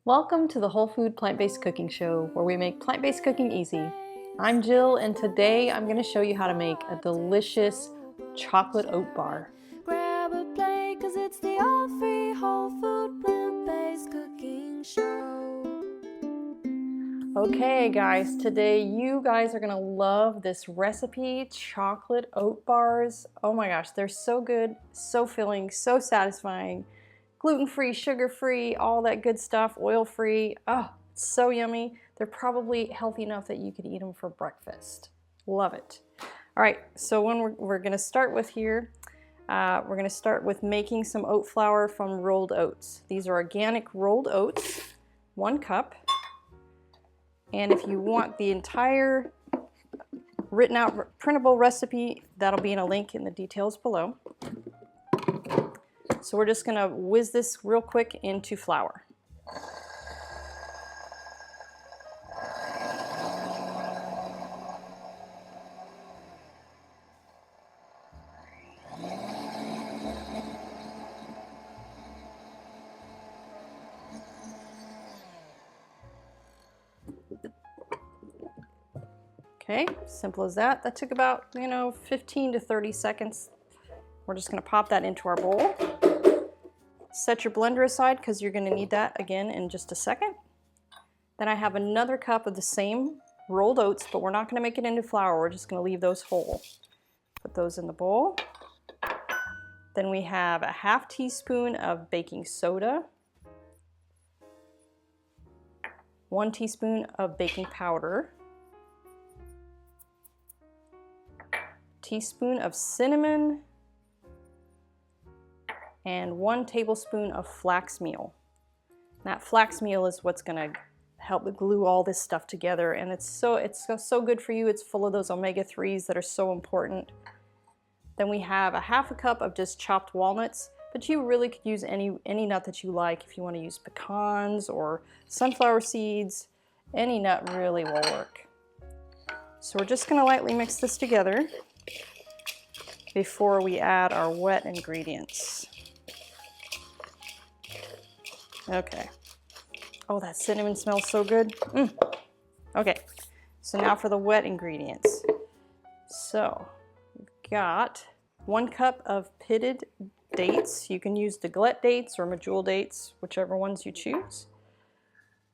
Welcome to the Whole Food Plant-Based Cooking Show, where we make plant-based cooking easy. I'm Jill, and today I'm going to show you how to make a delicious chocolate oat bar. Grab a plate, 'cause it's the all-free whole food plant-based cooking show. Okay guys, today you guys are going to love this recipe, chocolate oat bars. Oh my gosh, they're so good, so filling, so satisfying. Gluten-free, sugar-free, all that good stuff, oil-free. Oh, it's so yummy. They're probably healthy enough that you could eat them for breakfast. Love it. All right, so we're going to start with here, we're going to start with making some oat flour from rolled oats. These are organic rolled oats, 1 cup. And if you want the entire written out printable recipe, that'll be in a link in the details below. So we're just gonna whiz this real quick into flour. Okay, simple as that. That took about, 15 to 30 seconds. We're just gonna pop that into our bowl. Set your blender aside because you're gonna need that again in just a second. Then I have another cup of the same rolled oats, but we're not gonna make it into flour. We're just gonna leave those whole. Put those in the bowl. Then we have a ½ teaspoon of baking soda, 1 teaspoon of baking powder, teaspoon of cinnamon, and 1 tablespoon of flax meal. That flax meal is what's going to help glue all this stuff together, and it's so good for you. It's full of those omega-3s that are so important. Then we have a ½ cup of just chopped walnuts, but you really could use any nut that you like. If you want to use pecans or sunflower seeds, any nut really will work. So we're just going to lightly mix this together before we add our wet ingredients. Okay. Oh, that cinnamon smells so good. Okay, so now for the wet ingredients. So we've got 1 cup of pitted dates. You can use Deglette dates or medjool dates, whichever ones you choose.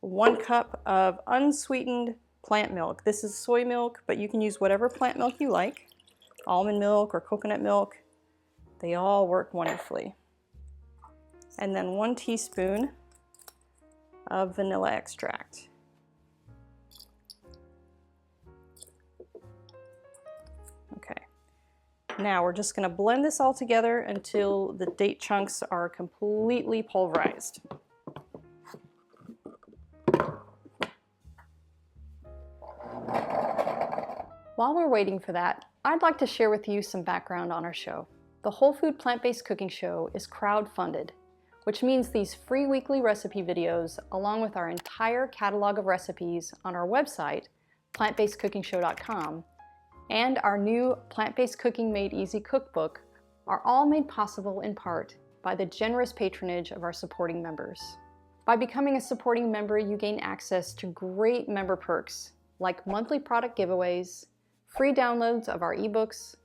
1 cup of unsweetened plant milk. This is soy milk, but you can use whatever plant milk you like. Almond milk or coconut milk. They all work wonderfully. And then 1 teaspoon of vanilla extract. Okay, now we're just going to blend this all together until the date chunks are completely pulverized. While we're waiting for that, I'd like to share with you some background on our show. The Whole Food Plant-Based Cooking Show is crowd-funded, which means these free weekly recipe videos, along with our entire catalog of recipes on our website, plantbasedcookingshow.com, and our new Plant-Based Cooking Made Easy cookbook are all made possible in part by the generous patronage of our supporting members. By becoming a supporting member, you gain access to great member perks like monthly product giveaways, free downloads of our ebooks,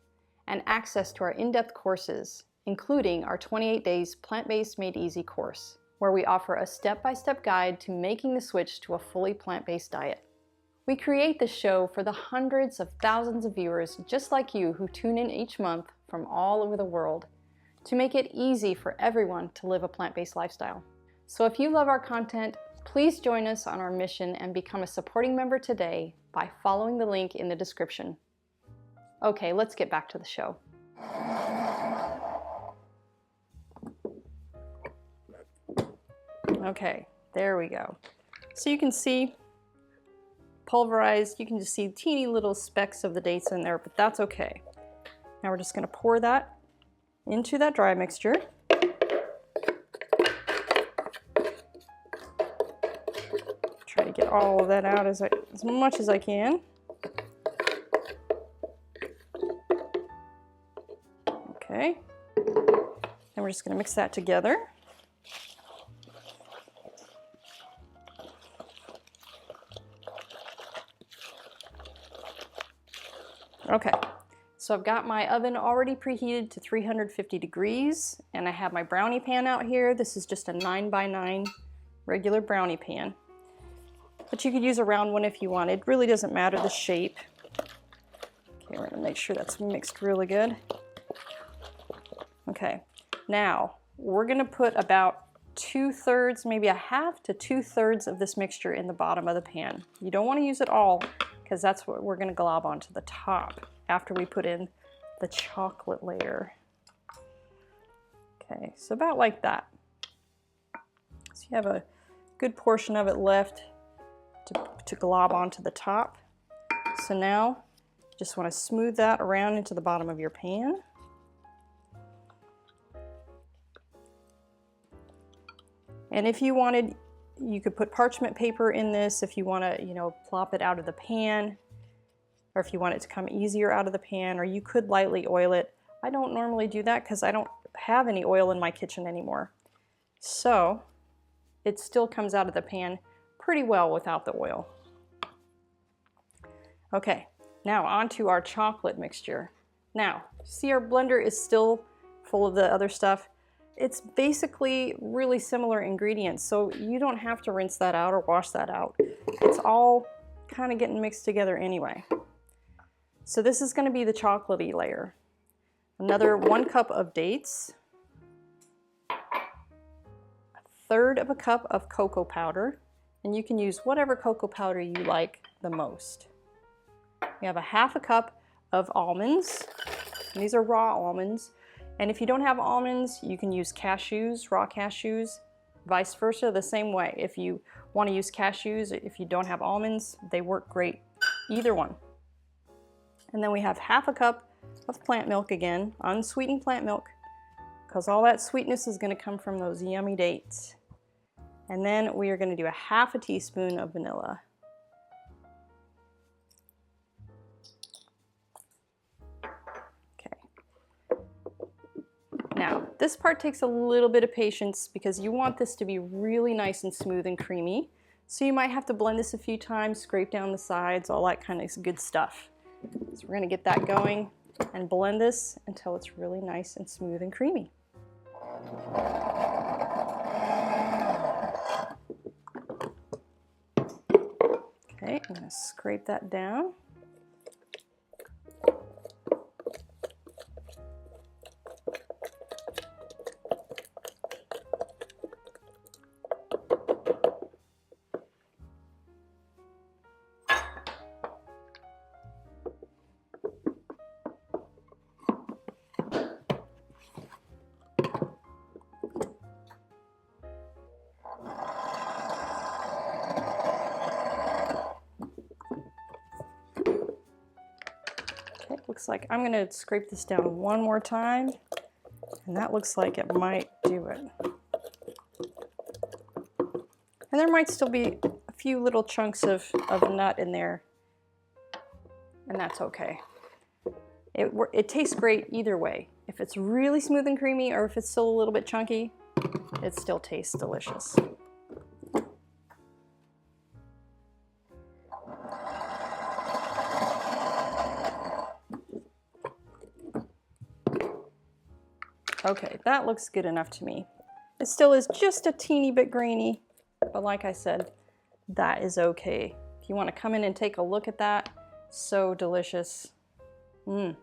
and access to our in-depth courses, including our 28 Days Plant-Based Made Easy course, where we offer a step-by-step guide to making the switch to a fully plant-based diet. We create this show for the hundreds of thousands of viewers just like you who tune in each month from all over the world to make it easy for everyone to live a plant-based lifestyle. So if you love our content, please join us on our mission and become a supporting member today by following the link in the description. Okay, let's get back to the show. Okay, there we go. So you can see pulverized, you can just see teeny little specks of the dates in there, but that's okay. Now we're just going to pour that into that dry mixture. Try to get all of that out as much as I can. Okay, then we're just going to mix that together. Okay, so I've got my oven already preheated to 350 degrees, and I have my brownie pan out here. This is just a 9x9 regular brownie pan, but you could use a round one if you wanted. It really doesn't matter the shape. Okay, we're gonna make sure that's mixed really good. Okay, now we're gonna put about 2/3, maybe a half to 2/3 of this mixture in the bottom of the pan. You don't want to use it all, because that's what we're going to glob onto the top after we put in the chocolate layer. Okay, so about like that. So you have a good portion of it left to glob onto the top. So now just want to smooth that around into the bottom of your pan. And if you wanted, you could put parchment paper in this if you want to, you know, plop it out of the pan, or if you want it to come easier out of the pan, or you could lightly oil it. I don't normally do that because I don't have any oil in my kitchen anymore. So it still comes out of the pan pretty well without the oil. Okay, now on to our chocolate mixture. Now, see, our blender is still full of the other stuff. It's basically really similar ingredients, so you don't have to rinse that out or wash that out. It's all kind of getting mixed together anyway. So this is going to be the chocolatey layer. Another 1 cup of dates, 1/3 cup of cocoa powder, and you can use whatever cocoa powder you like the most. You have a 1/2 cup of almonds. These are raw almonds. And if you don't have almonds, you can use cashews, raw cashews, vice versa, the same way. If you want to use cashews, if you don't have almonds, they work great, either one. And then we have 1/2 cup of plant milk again, unsweetened plant milk, because all that sweetness is going to come from those yummy dates. And then we are going to do a 1/2 teaspoon of vanilla. Now, this part takes a little bit of patience because you want this to be really nice and smooth and creamy. So you might have to blend this a few times, scrape down the sides, all that kind of good stuff. So we're going to get that going and blend this until it's really nice and smooth and creamy. Okay, I'm going to scrape that down. Looks like I'm going to scrape this down one more time, and that looks like it might do it. And there might still be a few little chunks of nut in there, and that's okay. It tastes great either way. If it's really smooth and creamy, or if it's still a little bit chunky, it still tastes delicious. Okay, that looks good enough to me. It still is just a teeny bit grainy, but like I said, that is okay. If you want to come in and take a look at that, so delicious. So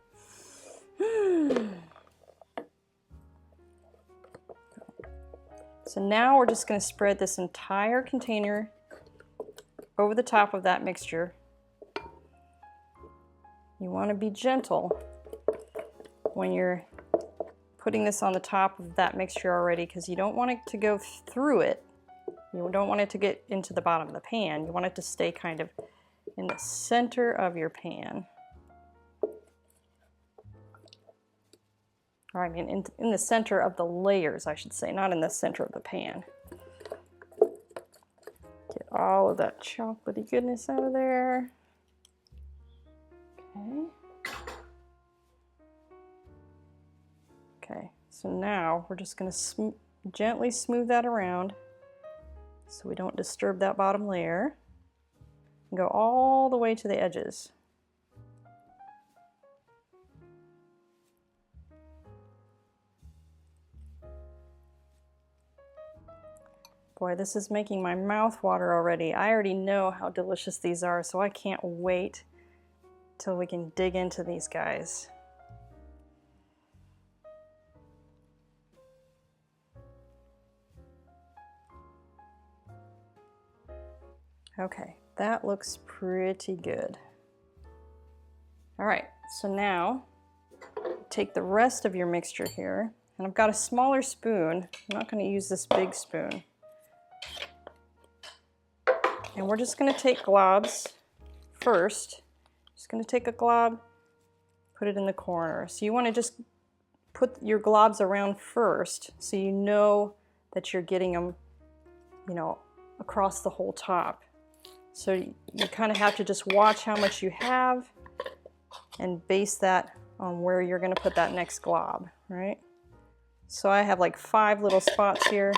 now we're just going to spread this entire container over the top of that mixture. You want to be gentle when you're putting this on the top of that mixture already, because you don't want it to go through it. You don't want it to get into the bottom of the pan. You want it to stay kind of in the center of your pan. Or I mean in the center of the layers, I should say, not in the center of the pan. Get all of that chocolatey goodness out of there. Okay. Okay, so now we're just going to gently smooth that around so we don't disturb that bottom layer. And go all the way to the edges. Boy, this is making my mouth water already. I already know how delicious these are, so I can't wait till we can dig into these guys. Okay, that looks pretty good. All right, so now take the rest of your mixture here, and I've got a smaller spoon. I'm not going to use this big spoon. And we're just going to take globs first. Just going to take a glob, put it in the corner. So you want to just put your globs around first so you know that you're getting them, you know, across the whole top. So you kind of have to just watch how much you have and base that on where you're going to put that next glob, right? So I have like 5 little spots here.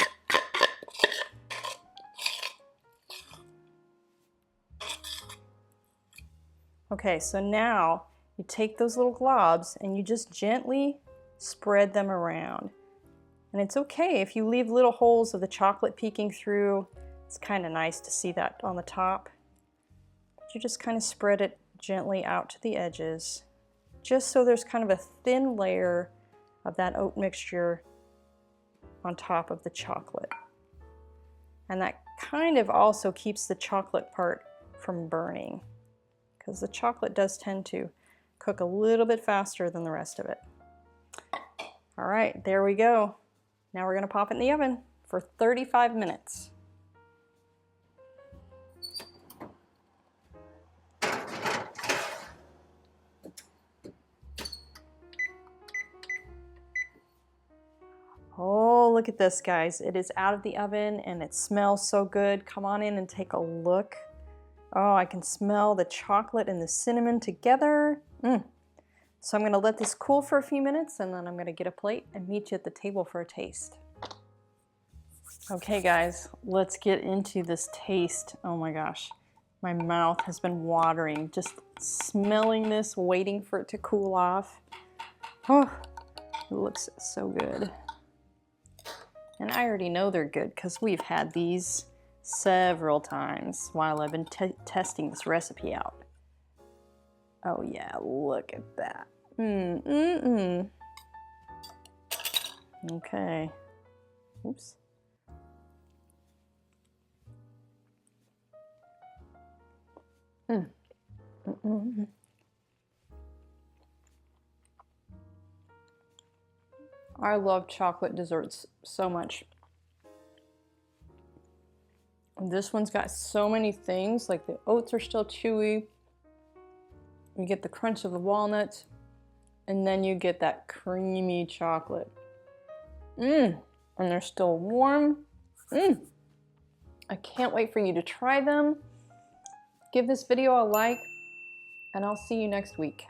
Okay, so now you take those little globs and you just gently spread them around. And it's okay if you leave little holes of the chocolate peeking through. It's kind of nice to see that on the top. But you just kind of spread it gently out to the edges, just so there's kind of a thin layer of that oat mixture on top of the chocolate. And that kind of also keeps the chocolate part from burning, because the chocolate does tend to cook a little bit faster than the rest of it. All right, there we go. Now we're gonna pop it in the oven for 35 minutes. Oh, look at this, guys. It is out of the oven and it smells so good. Come on in and take a look. Oh, I can smell the chocolate and the cinnamon together. So I'm gonna let this cool for a few minutes and then I'm gonna get a plate and meet you at the table for a taste. Okay, guys, let's get into this taste. Oh my gosh, my mouth has been watering just smelling this, waiting for it to cool off. Oh, it looks so good. And I already know they're good because we've had these several times while I've been testing this recipe out. Oh yeah, look at that. Okay. Oops. I love chocolate desserts so much. This one's got so many things, like the oats are still chewy. You get the crunch of the walnuts, and then you get that creamy chocolate. And they're still warm. I can't wait for you to try them. Give this video a like, and I'll see you next week.